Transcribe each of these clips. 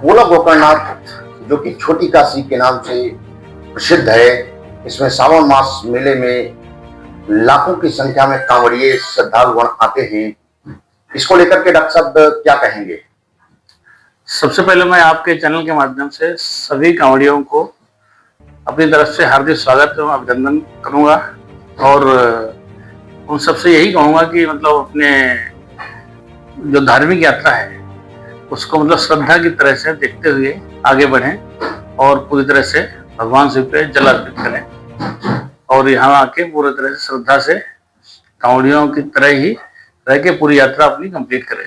गोला गोकर्णनाथ जो कि छोटी काशी के नाम से प्रसिद्ध है, इसमें सावन मास मेले में लाखों की संख्या में कांवड़िए श्रद्धालुगण आते हैं। इसको लेकर के डॉक्टर साहब क्या कहेंगे? सबसे पहले मैं आपके चैनल के माध्यम से सभी कांवड़ियों को अपनी तरफ से हार्दिक स्वागत एवं अभिनंदन करूंगा और उन सबसे यही कहूंगा कि मतलब अपने जो धार्मिक यात्रा है उसको मतलब श्रद्धा की तरह से देखते हुए आगे बढ़ें और पूरी तरह से भगवान शिव पे जल अर्पित करें और यहाँ आके पूरी तरह से श्रद्धा से कांवड़ियों की तरह ही रह के पूरी यात्रा अपनी कंप्लीट करें।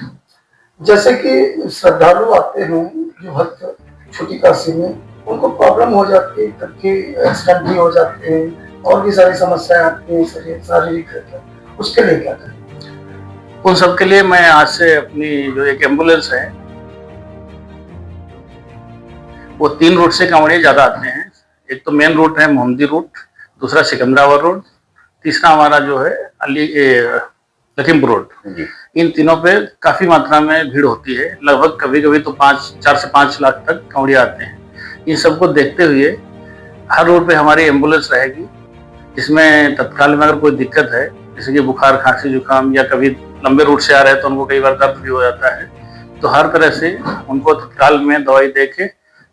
जैसे कि श्रद्धालु आते हैं जो भक्त छोटी काशी में, उनको प्रॉब्लम हो जाती है, कभी एक्सीडेंट भी हो जाते हैं और भी सारी समस्याएं आती हैं शारीरिक, उसके लिए क्या करें? उन सब के लिए मैं आज से अपनी जो एक एम्बुलेंस है वो 3 रूट से कांवड़िए ज्यादा आते हैं। एक तो मेन रूट है मोहम्मदी रूट, दूसरा सिकंदराबाद रोड, तीसरा हमारा जो है लखीमपुर रोड। इन तीनों पे काफी मात्रा में भीड़ होती है, लगभग कभी कभी तो 4 से 5 लाख तक कांवड़िए आते हैं। इन सबको देखते हुए हर रोड पे हमारी एम्बुलेंस रहेगी, जिसमें तत्काल में अगर कोई दिक्कत है जैसे कि बुखार, खांसी, जुकाम या कभी लंबे रूट से आ रहे हैं तो उनको कई बार दर्द भी हो जाता है, तो हर तरह से उनको तत्काल में दवाई दे के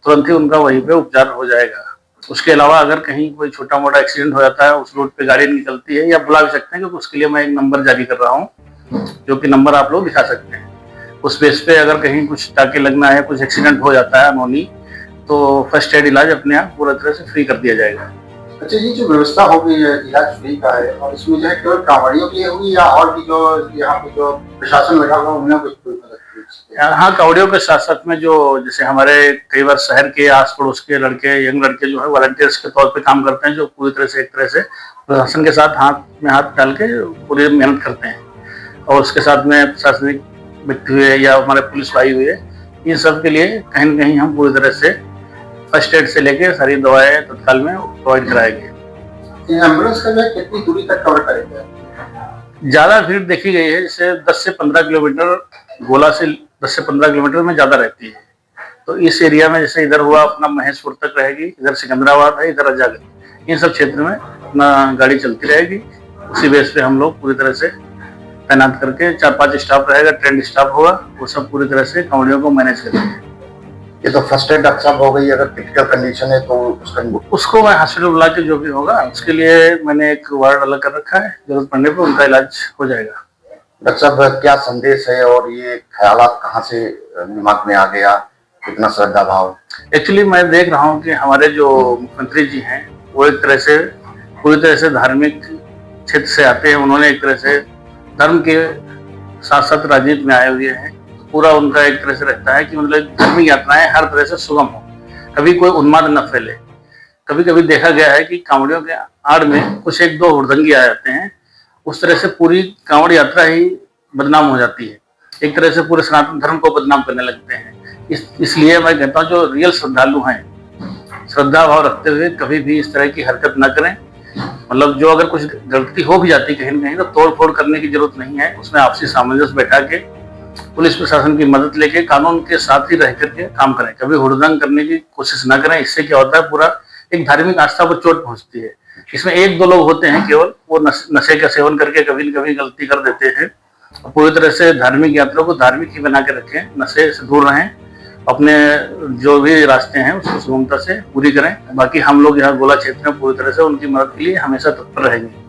तुरंत ही उनका वहीं पे उपचार हो जाएगा। उसके अलावा अगर कहीं कोई छोटा मोटा एक्सीडेंट हो जाता है, उस रोड पे गाड़ी निकलती है या बुला भी सकते हैं, क्योंकि उसके लिए मैं एक नंबर जारी कर रहा हूँ जो कि नंबर आप लोग दिखा सकते हैं। उस बेस पे अगर कहीं कुछ टाके लगना है, कुछ एक्सीडेंट हो जाता है अनहोनी, तो फर्स्ट एड इलाज अपने आप पूरा तरह से फ्री कर दिया जाएगा। अच्छा, ये जो व्यवस्था होगी इलाज फ्री का है, और इसमें जो है केवल कांवड़ियों के लिए होगी या और भी जो यहाँ पे जो प्रशासन लगा हुआ उन्हें कुछ? हाँ, कांवड़ियों के साथ साथ में जो जैसे हमारे कई बार शहर के आस पड़ोस के लड़के, यंग लड़के जो है वॉलंटियर्स के तौर पे काम करते हैं, जो पूरी तरह से एक तरह से प्रशासन के साथ हाथ में हाथ डाल के पूरी मेहनत करते हैं। और उसके साथ में प्रशासनिक व्यक्ति हुए या हमारे पुलिस भाई हुए, इन सब के लिए कहीं न कहीं हम पूरी तरह से फर्स्ट एड से लेके सारी दवाएं तत्काल में प्रोवाइड कराएंगे। एम्बुलेंस का जो कितनी दूरी तक कवर करेंगे? ज्यादा भीड़ देखी गई है, जैसे 10 से 15 किलोमीटर, गोला से 10 से 15 किलोमीटर में ज्यादा रहती है। तो इस एरिया में जैसे इधर हुआ अपना महेशपुर तक रहेगी, इधर सिकंदराबाद है, इधर अजागढ़, इन सब क्षेत्र में अपना गाड़ी चलती रहेगी। उसी बेस पे हम लोग पूरी तरह से तैनात करके 4-5 स्टाफ रहेगा, ट्रेंड स्टाफ होगा, वो सब पूरी तरह से कांवड़ियों को मैनेज करेंगे। ये तो फर्स्ट एड डॉक्टर साहब हो गई, अगर क्रिटिकल कंडीशन है तो उसको मैं हॉस्पिटल बुला के जो भी होगा उसके लिए मैंने एक वार्ड अलग कर रखा है, जरूरत पड़ने पर उनका इलाज हो जाएगा। डॉक्टर साहब क्या संदेश है और ये ख्यालात कहाँ से दिमाग में आ गया, कितना श्रद्धा भाव? एक्चुअली मैं देख रहा हूँ कि हमारे जो मुख्यमंत्री जी हैं वो एक तरह से पूरी तरह से धार्मिक क्षेत्र से आते हैं। उन्होंने एक तरह से धर्म के साथ साथ राजनीति में आए हुए हैं। पूरा उनका एक तरह से रहता है कि मतलब धार्मिक यात्राएं हर तरह से सुगम हो, कभी कोई उन्माद न फैले। कभी कभी देखा गया है कि कांवड़ियों के आड़ में कुछ 1-2 हुड़दंगी आ जाते हैं, उस तरह से पूरी कांवड़ यात्रा ही बदनाम हो जाती है, एक तरह से पूरे सनातन धर्म को बदनाम करने लगते हैं। इसलिए मैं कहता हूँ जो रियल श्रद्धालु हैं, श्रद्धा भाव रखते हुए कभी भी इस तरह की हरकत न करें। मतलब जो अगर कुछ गलती हो भी जाती है कहीं न कहीं, तो तोड़ फोड़ करने की जरूरत नहीं है, उसमें आपसी सामंजस्य बैठा के पुलिस प्रशासन की मदद लेके कानून के साथ ही रह करके काम करें। कभी हुड़दंग करने की कोशिश ना करें, इससे क्या होता है पूरा एक धार्मिक आस्था पर चोट पहुंचती है। इसमें 1-2 लोग होते हैं केवल, वो नशे का सेवन करके कभी न कभी गलती कर देते हैं। पूरी तरह से धार्मिक यात्रा को धार्मिक ही बना के रखें, नशे से दूर रहें, अपने जो भी रास्ते हैं उसको सुगमता से पूरी करें। बाकी हम लोग यहाँ गोला क्षेत्र में पूरी तरह से उनकी मदद के लिए हमेशा तत्पर रहेंगे।